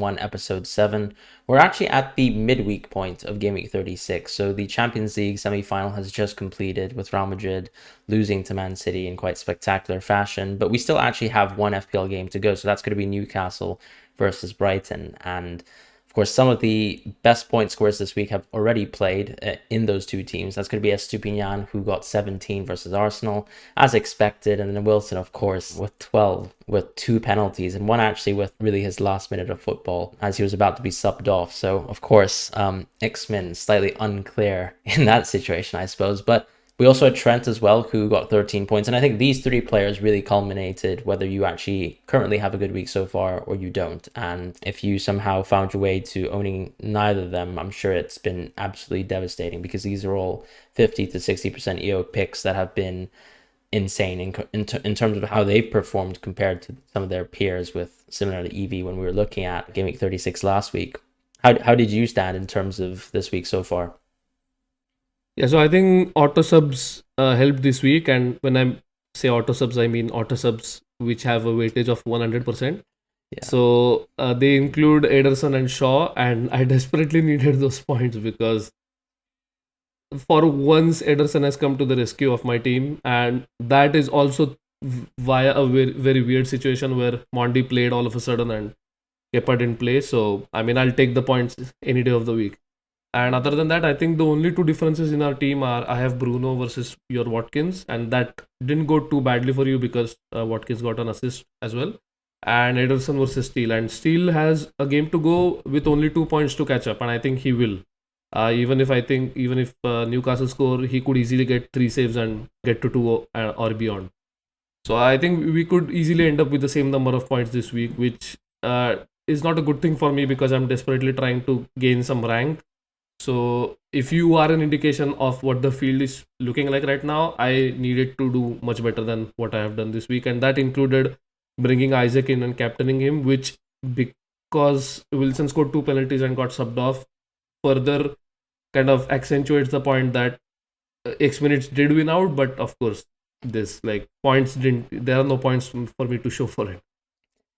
1, episode 7. We're actually at the midweek point of Gameweek 36. So the Champions League semi-final has just completed with Real Madrid losing to Man City in quite spectacular fashion. But we still actually have one FPL game to go. So that's going to be Newcastle versus Brighton. And of course, some of the best point scorers this week have already played in those two teams. That's going to be Estupinian, who got 17 versus Arsenal, as expected. And then Wilson, of course, with 12, with 2 penalties, and one actually with really his last minute of football as he was about to be subbed off. So, of course, X-Men slightly unclear in that situation, I suppose. But we also had Trent as well, who got 13 points. And I think these 3 players really culminated whether you actually currently have a good week so far or you don't. And if you somehow found your way to owning neither of them, I'm sure it's been absolutely devastating, because these are all 50 to 60% EO picks that have been insane in terms of how they've performed compared to some of their peers with similar to EV when we were looking at Game Week 36 last week. How did you stand in terms of this week so far? Yeah, so I think auto subs helped this week, and when I say auto subs, I mean auto subs which have a weightage of 100%. Yeah. So they include Ederson and Shaw, and I desperately needed those points because for once Ederson has come to the rescue of my team, and that is also via a very, very weird situation where Mondi played all of a sudden and Kepa didn't play. So I mean, I'll take the points any day of the week. And other than that, I think the only 2 differences in our team are I have Bruno versus your Watkins, and that didn't go too badly for you because Watkins got an assist as well. And Ederson versus Steele, and Steele has a game to go with only 2 points to catch up, and I think he will. Even if Newcastle score, he could easily get 3 saves and get to 2 or beyond. So I think we could easily end up with the same number of points this week, which is not a good thing for me because I'm desperately trying to gain some rank. So if you are an indication of what the field is looking like right now, I needed to do much better than what I have done this week. And that included bringing Isaac in and captaining him, which, because Wilson scored 2 penalties and got subbed off, further kind of accentuates the point that X minutes did win out. But of course, there are no points for me to show for it.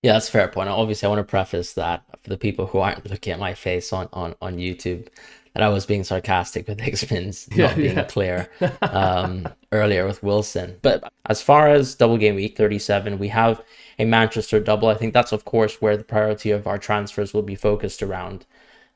Yeah, that's a fair point. Obviously, I want to preface that for the people who aren't looking at my face on YouTube, that I was being sarcastic with X-Men's not being clear earlier with Wilson. But as far as double game week 37, we have a Manchester double. I think that's, of course, where the priority of our transfers will be focused around.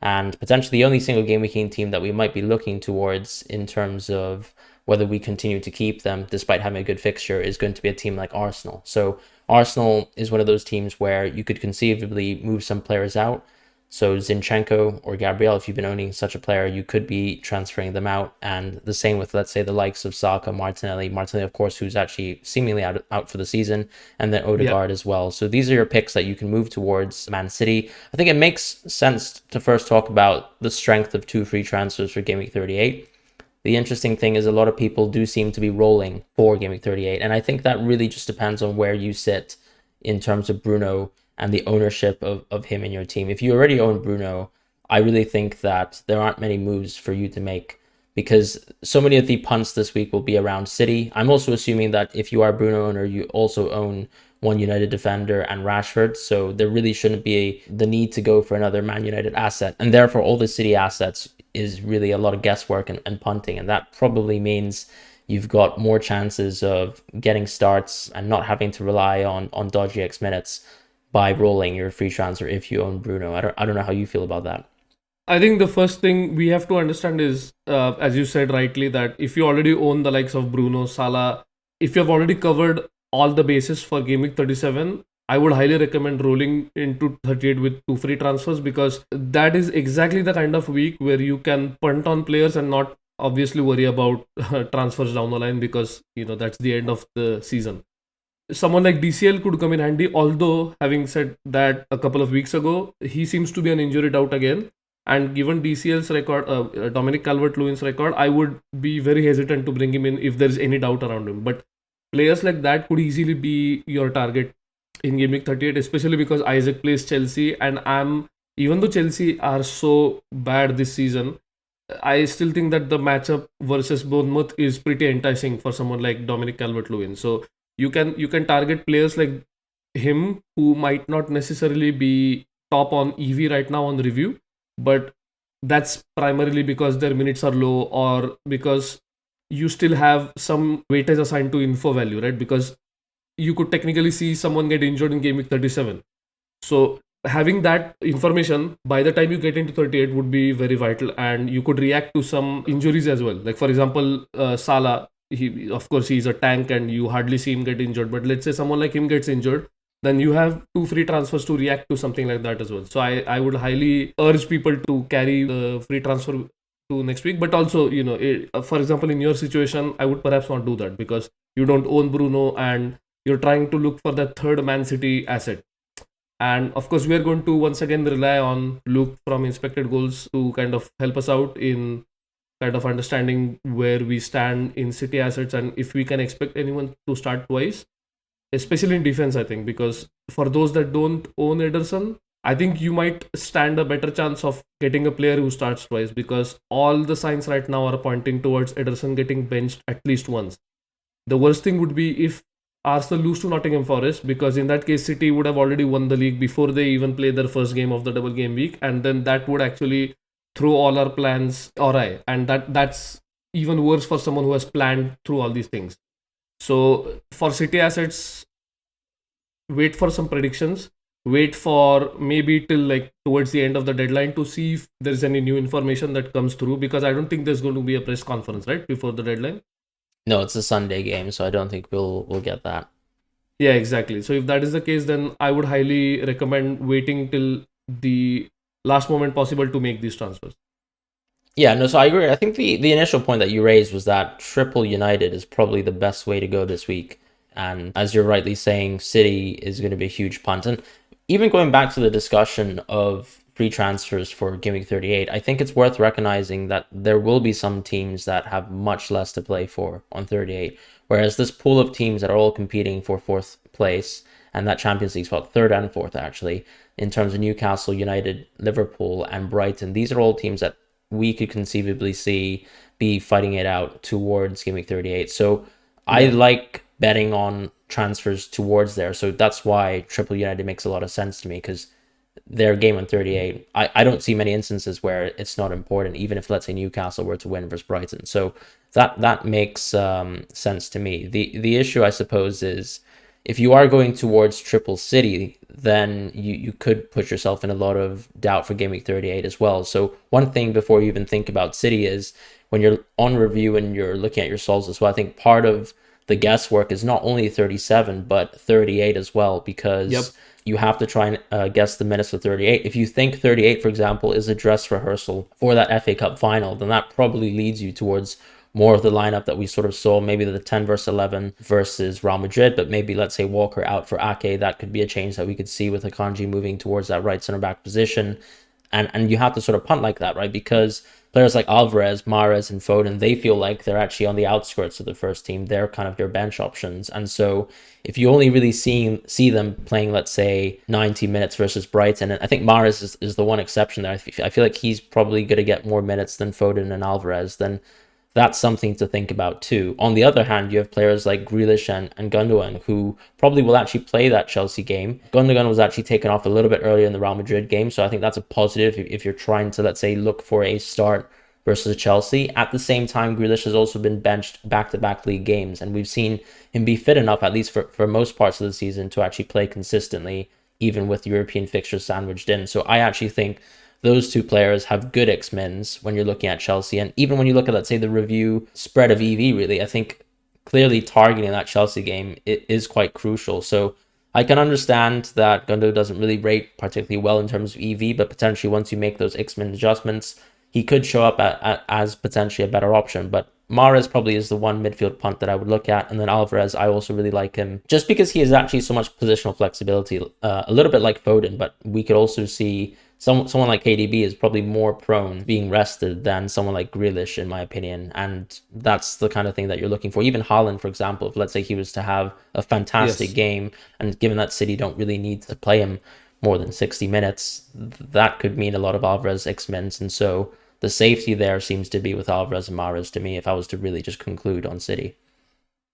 And potentially the only single game weekend team that we might be looking towards in terms of whether we continue to keep them despite having a good fixture is going to be a team like Arsenal. So Arsenal is one of those teams where you could conceivably move some players out. So Zinchenko or Gabriel, if you've been owning such a player, you could be transferring them out. And the same with, let's say, the likes of Saka, Martinelli, of course, who's actually seemingly out for the season, and then Odegaard as well. So these are your picks that you can move towards Man City. I think it makes sense to first talk about the strength of 2 free transfers for Game Week 38. The interesting thing is a lot of people do seem to be rolling for Game Week 38. And I think that really just depends on where you sit in terms of Bruno and the ownership of him in your team. If you already own Bruno, I really think that there aren't many moves for you to make, because so many of the punts this week will be around City. I'm also assuming that if you are a Bruno owner, you also own one United defender and Rashford, so there really shouldn't be the need to go for another Man United asset, and therefore all the City assets is really a lot of guesswork and punting, and that probably means you've got more chances of getting starts and not having to rely on dodgy X minutes by rolling your free transfer if you own Bruno. I don't know how you feel about that. I think the first thing we have to understand is, as you said rightly, that if you already own the likes of Bruno, Salah, if you have already covered all the bases for Game Week 37, I would highly recommend rolling into 38 with 2 free transfers, because that is exactly the kind of week where you can punt on players and not obviously worry about transfers down the line, because that's the end of the season. Someone like DCL could come in handy, although having said that a couple of weeks ago, he seems to be an injury out again. And given DCL's record, Dominic Calvert-Lewin's record, I would be very hesitant to bring him in if there's any doubt around him. But players like that could easily be your target in Game Week 38, especially because Isaac plays Chelsea, and even though Chelsea are so bad this season, I still think that the matchup versus Bournemouth is pretty enticing for someone like Dominic Calvert-Lewin. So you can target players like him who might not necessarily be top on EV right now on review, but that's primarily because their minutes are low, or because you still have some weightage assigned to info value, right? Because you could technically see someone get injured in Gameweek 37. So having that information by the time you get into 38 would be very vital, and you could react to some injuries as well. Like for example, Salah, he of course he's a tank and you hardly see him get injured. But let's say someone like him gets injured, then you have 2 free transfers to react to something like that as well. So I would highly urge people to carry the free transfer to next week. But also, for example, in your situation, I would perhaps not do that because you don't own Bruno and you're trying to look for that third Man City asset. And of course, we are going to once again rely on Luke from Inspected Goals to kind of help us out in kind of understanding where we stand in City assets and if we can expect anyone to start twice, especially in defense, I think, because for those that don't own Ederson, I think you might stand a better chance of getting a player who starts twice, because all the signs right now are pointing towards Ederson getting benched at least once. The worst thing would be if Arsenal lose to Nottingham Forest, because in that case, City would have already won the league before they even play their first game of the double game week, and then that would actually throw all our plans awry, and that's even worse for someone who has planned through all these things. So for City assets, wait for some predictions. Wait for maybe till like towards the end of the deadline to see if there's any new information that comes through, because I don't think there's going to be a press conference right before the deadline. No, it's a Sunday game, so I don't think we'll get that. Yeah, exactly. So if that is the case, then I would highly recommend waiting till the last moment possible to make these transfers. Yeah, no, so I agree. I think the initial point that you raised was that triple United is probably the best way to go this week. And as you're rightly saying, City is going to be a huge punt. And even going back to the discussion of free transfers for Gameweek 38, I think it's worth recognizing that there will be some teams that have much less to play for on 38. Whereas this pool of teams that are all competing for fourth place, and that Champions League spot, third and fourth actually, in terms of Newcastle, United, Liverpool, and Brighton, these are all teams that we could conceivably see be fighting it out towards Gameweek 38. So I like betting on transfers towards there. So that's why Triple United makes a lot of sense to me, because their game on 38, I don't see many instances where it's not important, even if, let's say, Newcastle were to win versus Brighton. So that makes sense to me. The issue, I suppose, is if you are going towards Triple City, then you could put yourself in a lot of doubt for Game Week 38 as well. So one thing before you even think about City is when you're on review and you're looking at your souls as well, I think part of the guesswork is not only 37, but 38 as well, because you have to try and guess the minutes for 38. If you think 38, for example, is a dress rehearsal for that FA Cup final, then that probably leads you towards more of the lineup that we sort of saw, maybe the 10 versus 11 versus Real Madrid, but maybe let's say Walker out for Ake. That could be a change that we could see with Akanji moving towards that right center back position. And you have to sort of punt like that, right? Because players like Alvarez, Mahrez, and Foden, they feel like they're actually on the outskirts of the first team. They're kind of your bench options. And so if you only really see them playing, let's say, 90 minutes versus Brighton, and I think Mahrez is the one exception there. I feel like he's probably going to get more minutes than Foden and Alvarez, then that's something to think about too. On the other hand, you have players like Grealish and Gundogan, who probably will actually play that Chelsea game. Gundogan was actually taken off a little bit earlier in the Real Madrid game, so I think that's a positive if you're trying to, let's say, look for a start versus Chelsea. At the same time, Grealish has also been benched back-to-back league games, and we've seen him be fit enough, at least for most parts of the season, to actually play consistently, even with European fixtures sandwiched in. So I actually think those two players have good X-Mins when you're looking at Chelsea. And even when you look at, let's say, the review spread of EV, really, I think clearly targeting that Chelsea game is quite crucial. So I can understand that Gundo doesn't really rate particularly well in terms of EV, but potentially once you make those X-Men adjustments, he could show up as potentially a better option. But Mahrez probably is the one midfield punt that I would look at. And then Alvarez, I also really like him just because he has actually so much positional flexibility, a little bit like Foden, but we could also see someone like KDB is probably more prone being rested than someone like Grealish, in my opinion. And that's the kind of thing that you're looking for. Even Haaland, for example, if let's say he was to have a fantastic game, and given that City don't really need to play him more than 60 minutes, that could mean a lot of Alvarez X-Mens. And so the safety there seems to be with Alvarez and Mahrez to me, if I was to really just conclude on City.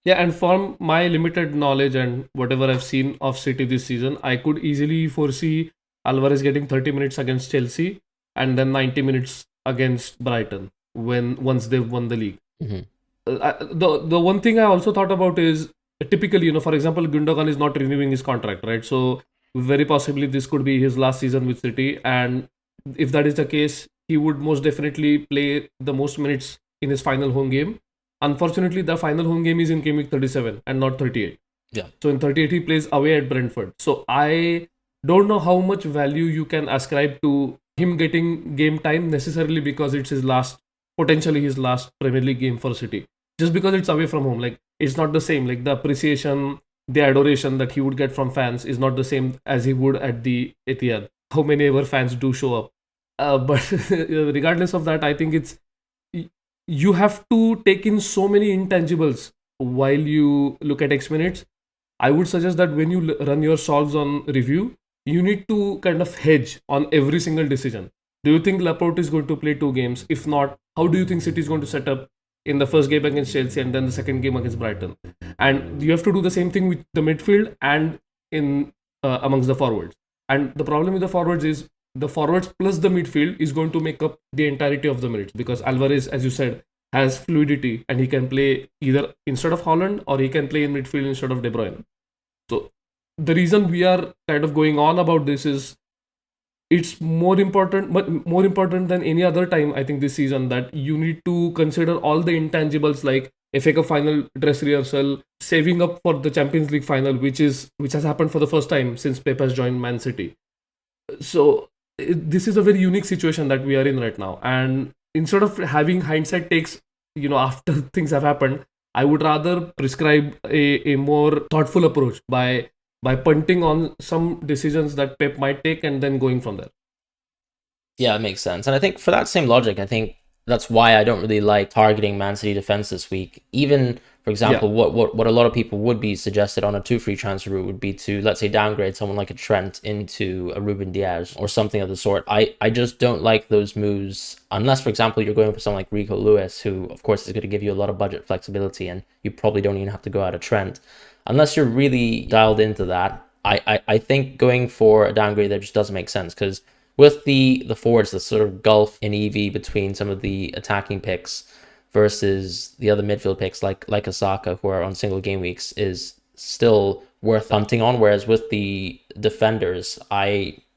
Yeah, and from my limited knowledge and whatever I've seen of City this season, I could easily foresee Alvarez getting 30 minutes against Chelsea and then 90 minutes against Brighton once they've won the league. Mm-hmm. The one thing I also thought about is typically, for example, Gundogan is not renewing his contract, right? So very possibly this could be his last season with City, and if that is the case, he would most definitely play the most minutes in his final home game. Unfortunately, the final home game is in Gameweek 37 and not 38. Yeah. So in 38 he plays away at Brentford. So I don't know how much value you can ascribe to him getting game time necessarily because it's potentially his last Premier League game for City. Just because it's away from home, like it's not the same. Like the appreciation, the adoration that he would get from fans is not the same as he would at the Etihad. How many ever fans do show up, but regardless of that, I think you have to take in so many intangibles while you look at X minutes. I would suggest that when you run your solves on review, you need to kind of hedge on every single decision. Do you think Laporte is going to play 2 games? If not, how do you think City is going to set up in the first game against Chelsea and then the second game against Brighton? And you have to do the same thing with the midfield and in amongst the forwards. And the problem with the forwards is the forwards plus the midfield is going to make up the entirety of the minutes because Alvarez, as you said, has fluidity and he can play either instead of Holland or he can play in midfield instead of De Bruyne. So the reason we are kind of going on about this is it's more important, but more important than any other time, I think, this season, that you need to consider all the intangibles like FA Cup final dress rehearsal, saving up for the Champions League final, which has happened for the first time since Pep has joined Man City. So this is a very unique situation that we are in right now. And instead of having hindsight takes, after things have happened, I would rather prescribe a more thoughtful approach by punting on some decisions that Pep might take and then going from there. Yeah, it makes sense. And I think for that same logic, I think that's why I don't really like targeting Man City defense this week. Even, for example, what a lot of people would be suggested on a 2 free transfer route would be to, let's say, downgrade someone like a Trent into a Ruben Diaz or something of the sort. I just don't like those moves unless, for example, you're going for someone like Rico Lewis, who, of course, is going to give you a lot of budget flexibility, and you probably don't even have to go out of Trent. Unless you're really dialed into that, I think going for a downgrade there just doesn't make sense because with the forwards, the sort of gulf in EV between some of the attacking picks versus the other midfield picks like Osaka, who are on single game weeks, is still worth hunting on. Whereas with the defenders,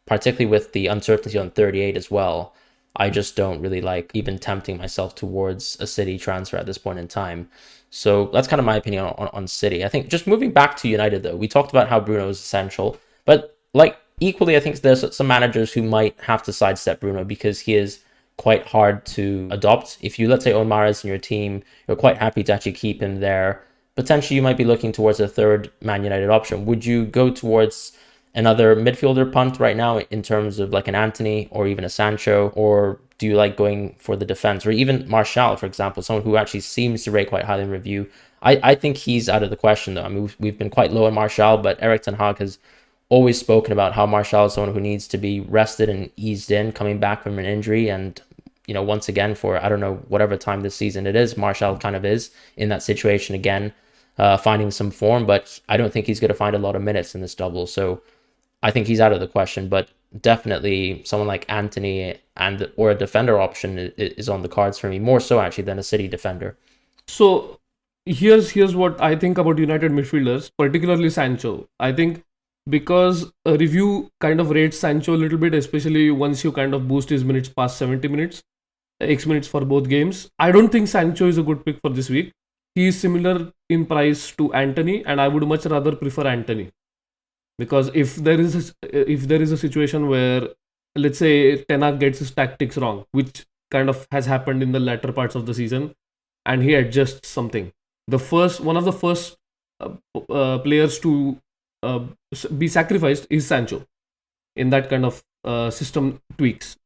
particularly with the uncertainty on 38 as well, I just don't really like even tempting myself towards a City transfer at this point in time. So that's kind of my opinion on City. I think just moving back to United, though, we talked about how Bruno is essential, but equally, I think there's some managers who might have to sidestep Bruno because he is quite hard to adopt. If you, let's say, own Mahrez in your team, you're quite happy to actually keep him there. Potentially, you might be looking towards a third Man United option. Would you go towards another midfielder punt right now in terms of like an Antony or even a Sancho? Or do you like going for the defense? Or even Martial, for example, someone who actually seems to rate quite highly in review. I think he's out of the question, though. I mean, we've been quite low on Martial, but Erik ten Hag has always spoken about how Martial is someone who needs to be rested and eased in coming back from an injury. And, once again, for, I don't know, whatever time this season it is, Martial kind of is in that situation again, finding some form, but I don't think he's going to find a lot of minutes in this double. So I think he's out of the question, but definitely someone like Antony or a defender option is on the cards for me, more so actually than a City defender. So here's what I think about United midfielders, particularly Sancho. I think because a review kind of rates Sancho a little bit, especially once you kind of boost his minutes past 70 minutes, X minutes for both games. I don't think Sancho is a good pick for this week. He is similar in price to Antony, and I would much rather prefer Antony. Because if there is a situation where, let's say, Ten Hag gets his tactics wrong, which kind of has happened in the latter parts of the season, and he adjusts something, one of the first players to be sacrificed is Sancho in that kind of systemic tweaks.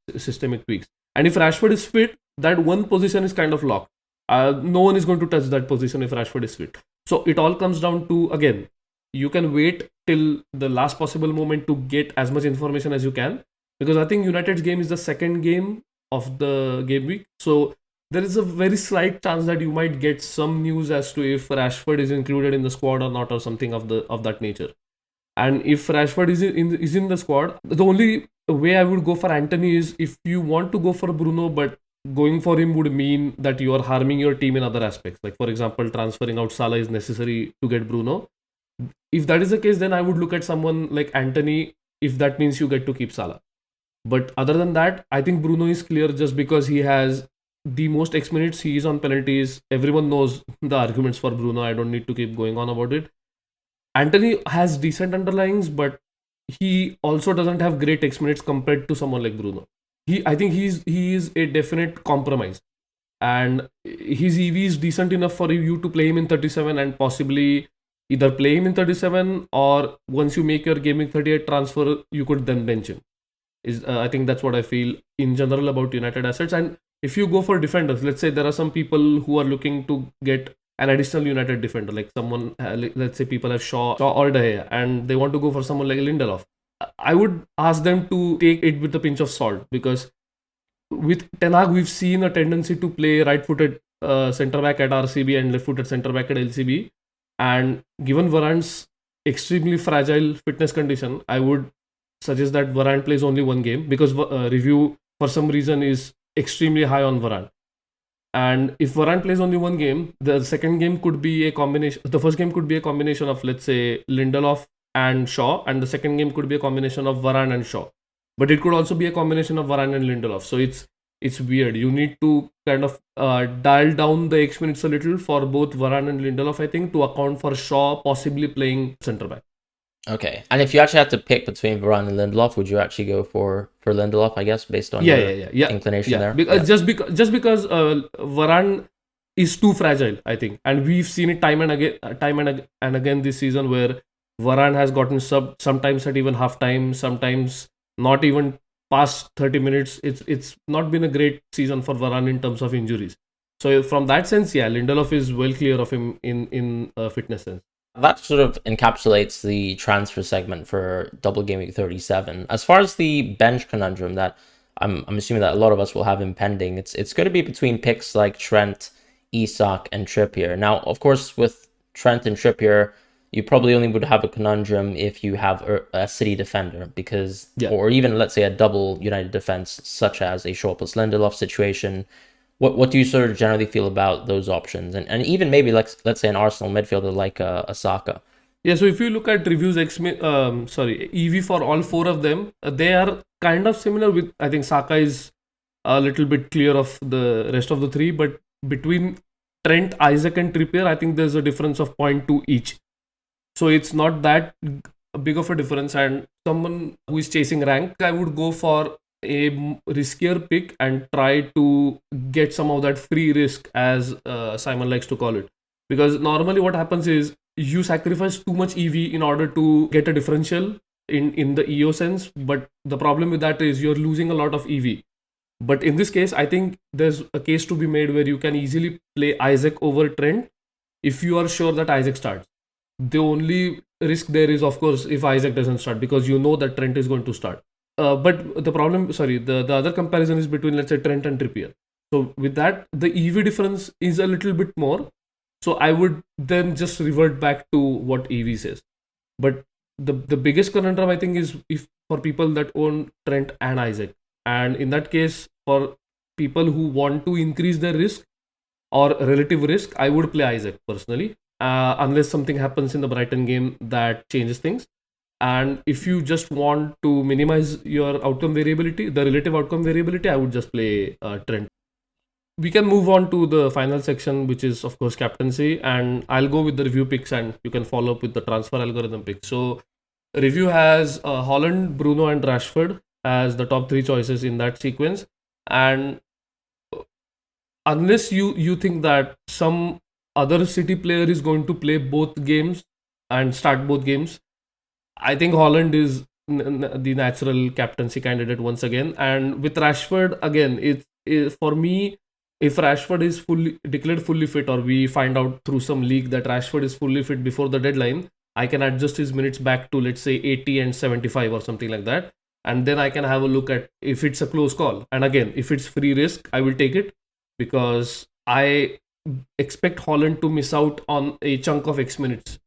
And if Rashford is fit, that one position is kind of locked. No one is going to touch that position if Rashford is fit. So it all comes down to, again, you can wait till the last possible moment to get as much information as you can, because I think United's game is the second game of the game week. So there is a very slight chance that you might get some news as to if Rashford is included in the squad or not, or something of that nature. And if Rashford is in the squad, the only way I would go for Antony is if you want to go for Bruno, but going for him would mean that you are harming your team in other aspects. Like, for example, transferring out Salah is necessary to get Bruno. If that is the case, then I would look at someone like Antony if that means you get to keep Salah. But other than that, I think Bruno is clear just because he has the most X minutes. He is on penalties. Everyone knows the arguments for Bruno. I don't need to keep going on about it. Antony has decent underlyings, but he also doesn't have great X minutes compared to someone like Bruno. I think he is a definite compromise, and his EV is decent enough for you to play him in 37 and possibly either play him in 37, or once you make your Gameweek 38 transfer, you could then bench him. I think that's what I feel in general about United assets. And if you go for defenders, let's say there are some people who are looking to get an additional United defender, like someone, let's say people have Shaw or De Gea, and they want to go for someone like Lindelof. I would ask them to take it with a pinch of salt, because with Ten Hag, we've seen a tendency to play right-footed centre back at RCB and left-footed centre back at LCB. And given Varane's extremely fragile fitness condition, I would suggest that Varane plays only one game, because review for some reason is extremely high on Varane. And if Varane plays only one game, the second game could be a combination. The first game could be a combination of, let's say, Lindelof and Shaw, and the second game could be a combination of Varane and Shaw. But it could also be a combination of Varane and Lindelof. So it's weird. You need to kind of dial down the X minutes a little for both Varane and Lindelof, I think, to account for Shaw possibly playing centre back. Okay, and if you actually had to pick between Varane and Lindelof, would you actually go for Lindelof? I guess based on your inclination there. Just because Varane is too fragile, I think, and we've seen it time and again this season, where Varane has gotten sub sometimes at even half time, sometimes not even past 30 minutes. It's not been a great season for Varane in terms of injuries. So from that sense, Lindelof is well clear of him in fitness sense. That sort of encapsulates the transfer segment for double game week 37. As far as the bench conundrum that I'm assuming that a lot of us will have impending, it's going to be between picks like Trent, Isak, and Trippier. Now, of course, with Trent and Trippier, you probably only would have a conundrum if you have a City defender, because, or even let's say a double United defense, such as a Shaw plus Lindelof situation. What do you sort of generally feel about those options, and even maybe let's say an Arsenal midfielder like a Saka? Yeah, so if you look at reviews, EV for all four of them, they are kind of similar. With, I think Saka is a little bit clear of the rest of the three, but between Trent, Isaac, and Trippier, I think there's a difference of 0.2 each. So it's not that big of a difference. And someone who is chasing rank, I would go for a riskier pick and try to get some of that free risk, as Simon likes to call it. Because normally what happens is you sacrifice too much EV in order to get a differential in the EO sense. But the problem with that is you're losing a lot of EV. But in this case, I think there's a case to be made where you can easily play Isaac over Trent if you are sure that Isaac starts. The only risk there is, of course, if Isaac doesn't start, because you know that Trent is going to start. But the other comparison is between, let's say, Trent and Trippier. So with that, the EV difference is a little bit more. So I would then just revert back to what EV says. But the biggest conundrum, I think, is if for people that own Trent and Isaac. And in that case, for people who want to increase their risk or relative risk, I would play Isaac personally, unless something happens in the Brighton game that changes things. And if you just want to minimize your outcome variability, the relative outcome variability, I would just play Trent. We can move on to the final section, which is, of course, captaincy. And I'll go with the review picks, and you can follow up with the transfer algorithm picks. So review has Haaland, Bruno, and Rashford as the top three choices in that sequence. And unless you think that some other City player is going to play both games and start both games, I think Haaland is the natural captaincy candidate once again. And with Rashford, again, it's for me, if Rashford is declared fully fit, or we find out through some leak that Rashford is fully fit before the deadline, I can adjust his minutes back to, let's say, 80 and 75 or something like that. And then I can have a look at if it's a close call. And again, if it's free risk, I will take it, because I expect Haaland to miss out on a chunk of X minutes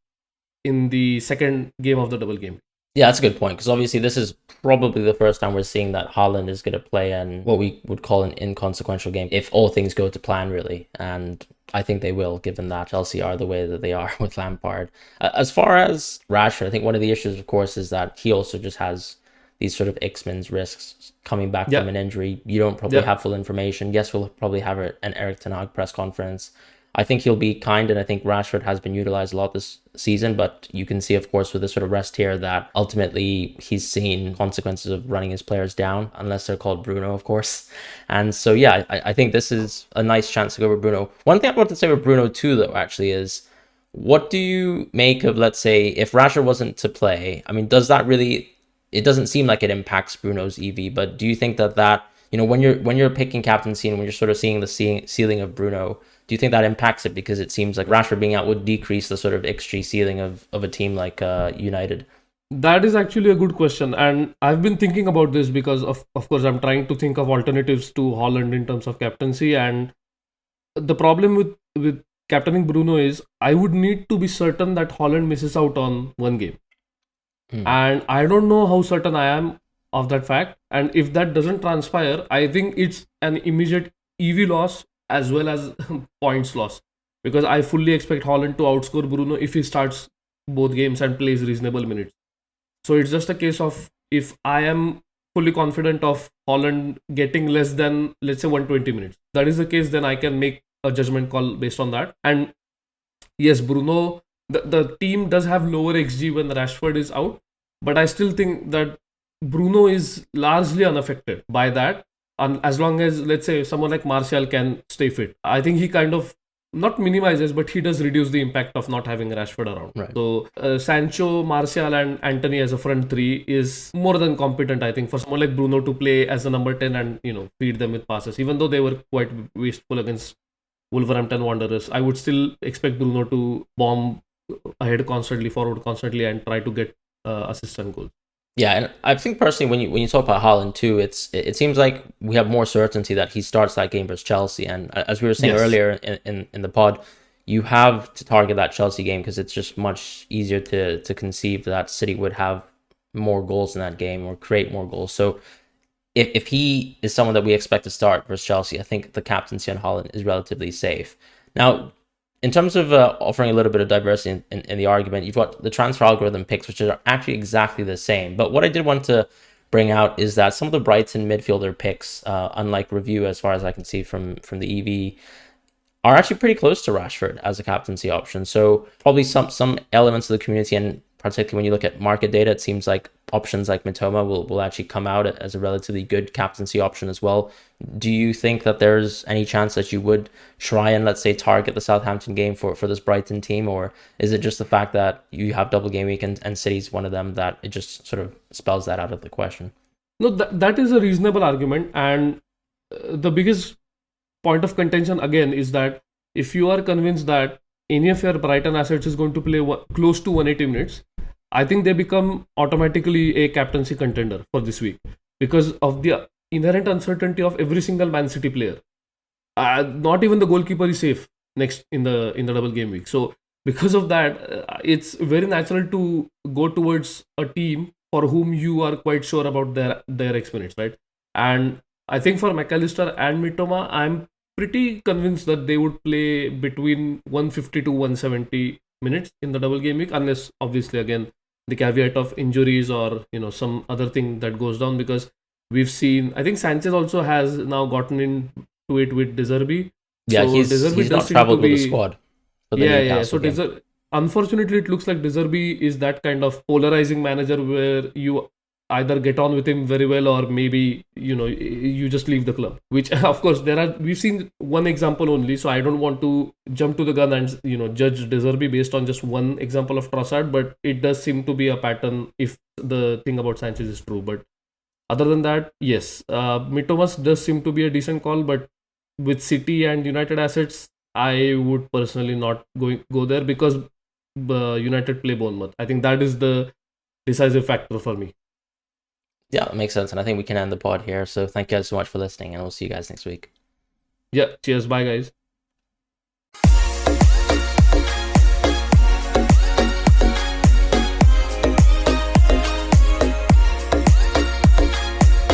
in the second game of the double game. Yeah, that's a good point, because obviously this is probably the first time we're seeing that Haaland is going to play in what we would call an inconsequential game, if all things go to plan, really. And I think they will, given that Chelsea are the way that they are with Lampard. As far as Rashford, I think one of the issues, of course, is that he also just has these sort of X-Men's risks coming back from an injury. You don't probably have full information. Yes, we'll probably have an Eric Ten Hag press conference. I think he'll be kind, and I think Rashford has been utilized a lot this season, but you can see, of course, with this sort of rest here that ultimately he's seen consequences of running his players down, unless they're called Bruno, of course. And so, yeah, I think this is a nice chance to go with Bruno. One thing I want to say with Bruno too, though, actually, is what do you make of, let's say, if Rashford wasn't to play? I mean, does that really... It doesn't seem like it impacts Bruno's EV, but do you think that when you're picking captaincy and when you're sort of seeing the ceiling of Bruno, do you think that impacts it? Because it seems like Rashford being out would decrease the sort of XG ceiling of a team like United. That is actually a good question, and I've been thinking about this because of course I'm trying to think of alternatives to Haaland in terms of captaincy. And the problem with captaining Bruno is I would need to be certain that Haaland misses out on one game. And I don't know how certain I am of that fact. And if that doesn't transpire, I think it's an immediate EV loss as well as points loss. Because I fully expect Haaland to outscore Bruno if he starts both games and plays reasonable minutes. So it's just a case of, if I am fully confident of Haaland getting less than, let's say, 120 minutes, that is the case, then I can make a judgment call based on that. And yes, Bruno, the team does have lower XG when Rashford is out, but I still think that Bruno is largely unaffected by that, as long as, let's say, someone like Martial can stay fit. I think he kind of not minimizes, but he does reduce the impact of not having Rashford around. Right. So Sancho, Martial and Antony as a front three is more than competent, I think, for someone like Bruno to play as a number 10 and feed them with passes. Even though they were quite wasteful against Wolverhampton Wanderers, I would still expect Bruno to bomb ahead constantly, forward constantly, and try to get assists and goals. Yeah, and I think personally, when you talk about Haaland too, it seems like we have more certainty that he starts that game versus Chelsea. And as we were saying earlier in the pod, you have to target that Chelsea game because it's just much easier to conceive that City would have more goals in that game or create more goals. So if he is someone that we expect to start versus Chelsea, I think the captaincy on Haaland is relatively safe. Now, in terms of offering a little bit of diversity in the argument, you've got the transfer algorithm picks, which are actually exactly the same. But what I did want to bring out is that some of the Brighton midfielder picks, unlike Review, as far as I can see from the EV, are actually pretty close to Rashford as a captaincy option. So probably some elements of the community, and particularly when you look at market data, it seems like options like Mitoma will actually come out as a relatively good captaincy option as well. Do you think that there's any chance that you would try and, let's say, target the Southampton game for this Brighton team? Or is it just the fact that you have double game week and City's one of them that it just sort of spells that out of the question? No, that is a reasonable argument. And the biggest point of contention again is that if you are convinced that any of your Brighton assets is going to play close to 180 minutes, I think they become automatically a captaincy contender for this week because of the inherent uncertainty of every single Man City player. Not even the goalkeeper is safe next in the double game week. So because of that, it's very natural to go towards a team for whom you are quite sure about their X minutes, right? And I think for McAllister and Mitoma, I'm pretty convinced that they would play between 150 to 170 minutes in the double game week, unless obviously again the caveat of injuries or some other thing that goes down, because we've seen, I think Sanchez also has now gotten into it with De Zerbi. Yeah, so he's not traveled with the squad for the Newcastle game. So unfortunately it looks like De Zerbi is that kind of polarizing manager where you either get on with him very well or maybe you just leave the club, which of course we've seen one example only, so I don't want to jump to the gun and judge De Zerbi based on just one example of Trossard, but it does seem to be a pattern if the thing about Sanchez is true. But other than that, yes, Mitoma does seem to be a decent call, but with City and United assets, I would personally not go there because United play Bournemouth. I think that is the decisive factor for me. Yeah, that makes sense. And I think we can end the pod here. So thank you guys so much for listening, and we'll see you guys next week. Yeah, cheers. Bye, guys.